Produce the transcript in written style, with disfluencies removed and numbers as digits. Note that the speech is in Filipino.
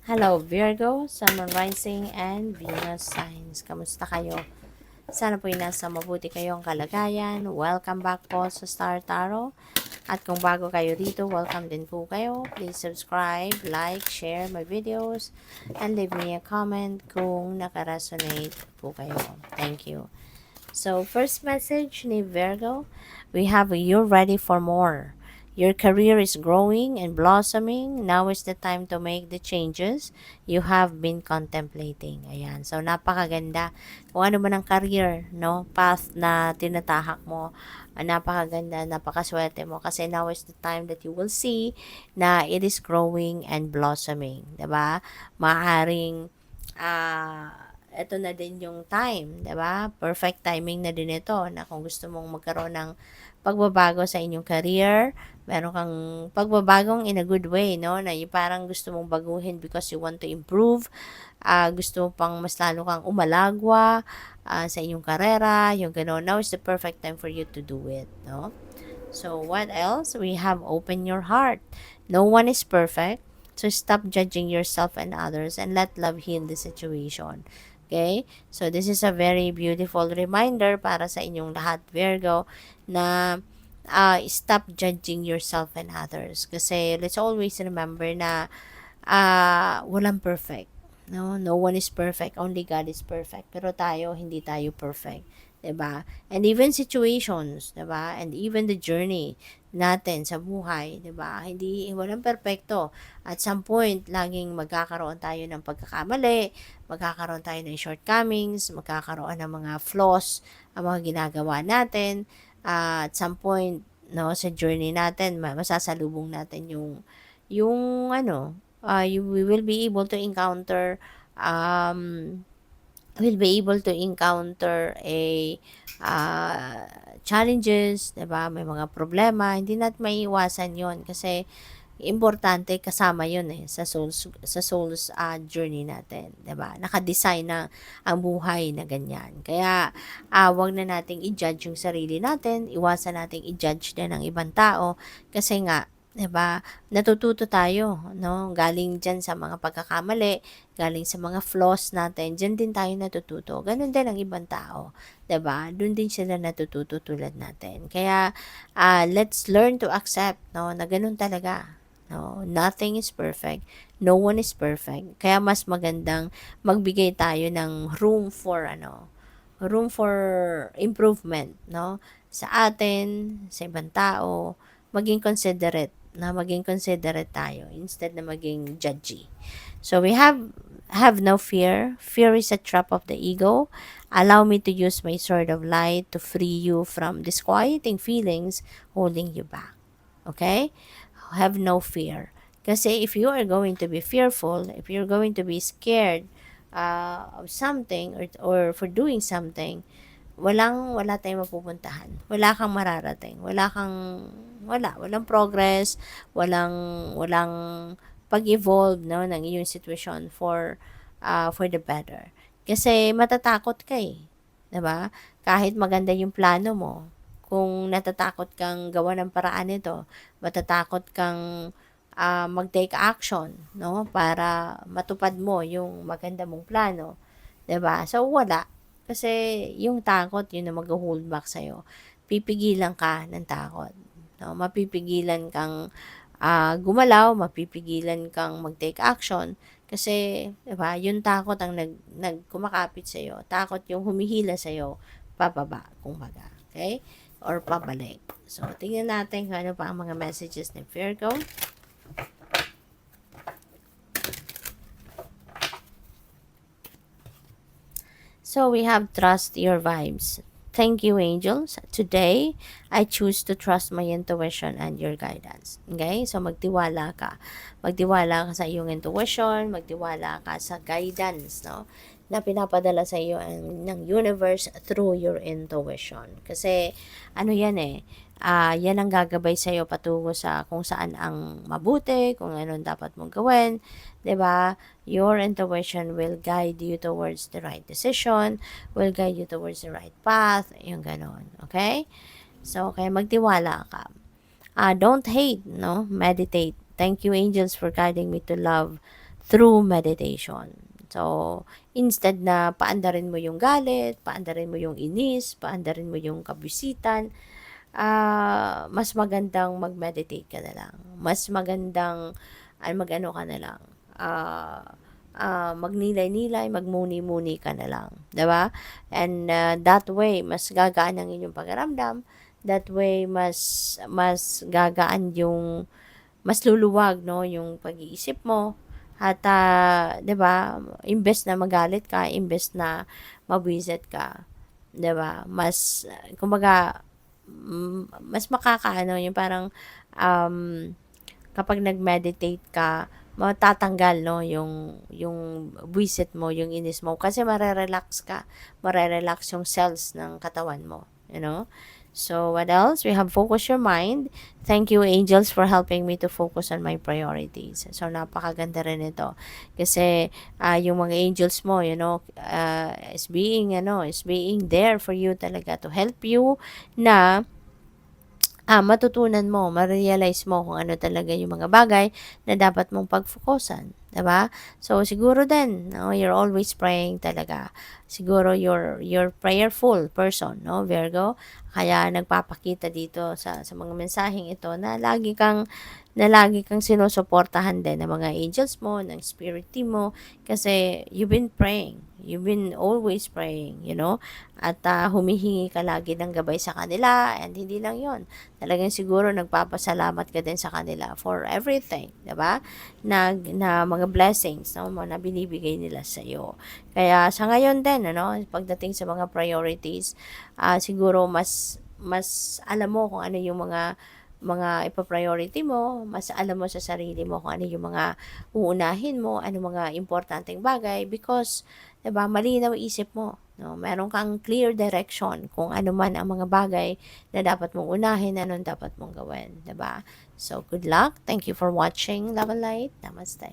Hello Virgo, Sun, Moon, Rising, and Venus signs. Kamusta kayo? Sana po nasa mabuti kayong kalagayan. Welcome back po sa Star Tarot. At kung bago kayo dito, welcome din po kayo. Please subscribe, like, share my videos, and leave me a comment kung nakaresonate po kayo. Thank you. So, first message ni Virgo, we have you're ready for more. Your career is growing and blossoming. Now is the time to make the changes you have been contemplating. Ayan. So, napakaganda. Kung ano man ang career, no? Path na tinatahak mo, napakaganda, napakaswerte mo. Kasi now is the time that you will see na it is growing and blossoming. Diba? Maaring, eto na din yung time, 'di ba? Perfect timing na din ito na kung gusto mong magkaroon ng pagbabago sa inyong career, meron kang pagbabagong in a good way, no? Na yung parang gusto mong baguhin because you want to improve, gusto mo pang mas lalo kang umalagwa sa inyong karera, yung gano'n. Now is the perfect time for you to do it, no? So, what else? We have open your heart. No one is perfect. So, stop judging yourself and others and let love heal the situation. Okay? So, this is a very beautiful reminder para sa inyong lahat, Virgo, na stop judging yourself and others. Kasi, let's always remember na walang perfect. No, no one is perfect. Only God is perfect. Pero tayo, hindi tayo perfect. 'Di ba? And even situations, 'di ba? And even the journey natin sa buhay, 'di ba? Hindi walang perpekto. At some point, laging magkakaroon tayo ng pagkakamali, magkakaroon tayo ng shortcomings, magkakaroon ng mga flaws ang mga ginagawa natin. At some point, no, sa journey natin, masasalubong natin yung ano, we will be able to encounter um, will be able to encounter a challenges, 'di ba? May mga problema, hindi natin maiiwasan 'yon kasi importante kasama 'yon sa souls journey natin, 'di ba? Naka-design na ang buhay na ganyan. Kaya 'wag na nating i-judge yung sarili natin, iwasan nating i-judge din ng ibang tao kasi nga 'di ba? Natututo tayo, no? Galing diyan sa mga pagkakamali, galing sa mga flaws natin, diyan din tayo natututo. Ganun din ang ibang tao, 'di ba? Doon din sila natututo tulad natin. Kaya let's learn to accept, no, na ganun talaga. No, nothing is perfect. No one is perfect. Kaya mas magandang magbigay tayo ng room for improvement, no? Sa atin, sa ibang tao, maging considerate tayo instead na maging judgy. So we have no fear. Fear is a trap of the ego. Allow me to use my sword of light to free you from disquieting feelings holding you back. Okay? Have no fear. Kasi if you are going to be fearful, if you're going to be scared of something or for doing something, wala tayong mapupuntahan. Wala kang mararating. Walang progress, walang pag-evolve, no, ng iyong situation for the better. Kasi matatakot ka eh. 'Di ba? Kahit maganda yung plano mo, kung natatakot kang gawa ng paraan nito, matatakot kang mag-take action, no, para matupad mo yung maganda mong plano, 'di ba? So wala. Kasi yung takot, yun na mag-hold back sa'yo. Pipigilan ka ng takot. No? Mapipigilan kang gumalaw, mapipigilan kang mag-take action. Kasi, diba, yung takot ang kumakapit sa'yo. Takot yung humihila sa'yo, pababa, kumbaga. Okay? Or pabalik. So, tingnan natin kung ano pa ang mga messages ni Virgo. So we have trust your vibes. Thank you, angels. Today, I choose to trust my intuition and your guidance. Okay? So magtiwala ka. Magtiwala ka sa iyong intuition, magtiwala ka sa guidance, no? Na pinapadala sa iyo ng universe through your intuition. Kasi ano yan eh, yan ang gagabay sa iyo patungo sa kung saan ang mabuti, kung anong dapat mong gawin, 'di ba? Your intuition will guide you towards the right decision, will guide you towards the right path, yung ganon. Okay? So, kaya magtiwala ka. Don't hate, no? Meditate. Thank you, angels, for guiding me to love through meditation. So, instead na paandarin mo yung galit, paandarin mo yung inis, paandarin mo yung kabisitan, mas magandang mag-meditate ka na lang. Mas magandang mag-ano ka na lang. Magnilay-nilay, magmuni-muni ka na lang, 'di ba? And that way mas gagaan ang inyong pakiramdam. That way mas gagaan yung mas luluwag no yung pag-iisip mo. At 'di ba, imbes na magalit ka, imbes na mabwisit ka, 'di ba? Mas kumbaga mas makakaano yung parang um, kapag nag-meditate ka, matatanggal no yung buwisit mo, yung inis mo kasi marerelax ka, marerelax yung cells ng katawan mo, you know. So what else? We have focus your mind. Thank you angels for helping me to focus on my priorities. So napakaganda rin ito kasi yung mga angels mo, you know, is being there for you talaga to help you na matutunan mo, ma-realize mo kung ano talaga yung mga bagay na dapat mong pag-focusan, 'di ba? So siguro din, no, you're always praying talaga. Siguro you're prayerful person, no, Virgo. Kaya nagpapakita dito sa mga mensaheng ito na lagi kang sinusuportahan din ng mga angels mo, ng spirit team mo kasi you've been praying. You've been always praying, you know, at humihingi ka lagi ng gabay sa kanila, and hindi lang yon, talagang siguro nagpapasalamat ka din sa kanila for everything, 'di ba? Na mga blessings no, na binibigay nila sa iyo. Kaya sa ngayon din ano, pagdating sa mga priorities, siguro mas alam mo kung ano yung mga ipa-priority mo, mas alam mo sa sarili mo kung ano yung mga uunahin mo, ano mga importanteng bagay because 'di ba, malinaw isip mo, no? Meron kang clear direction kung ano man ang mga bagay na dapat mong unahin, anong dapat mong gawin, 'di ba? So good luck. Thank you for watching. Love and light. Namaste.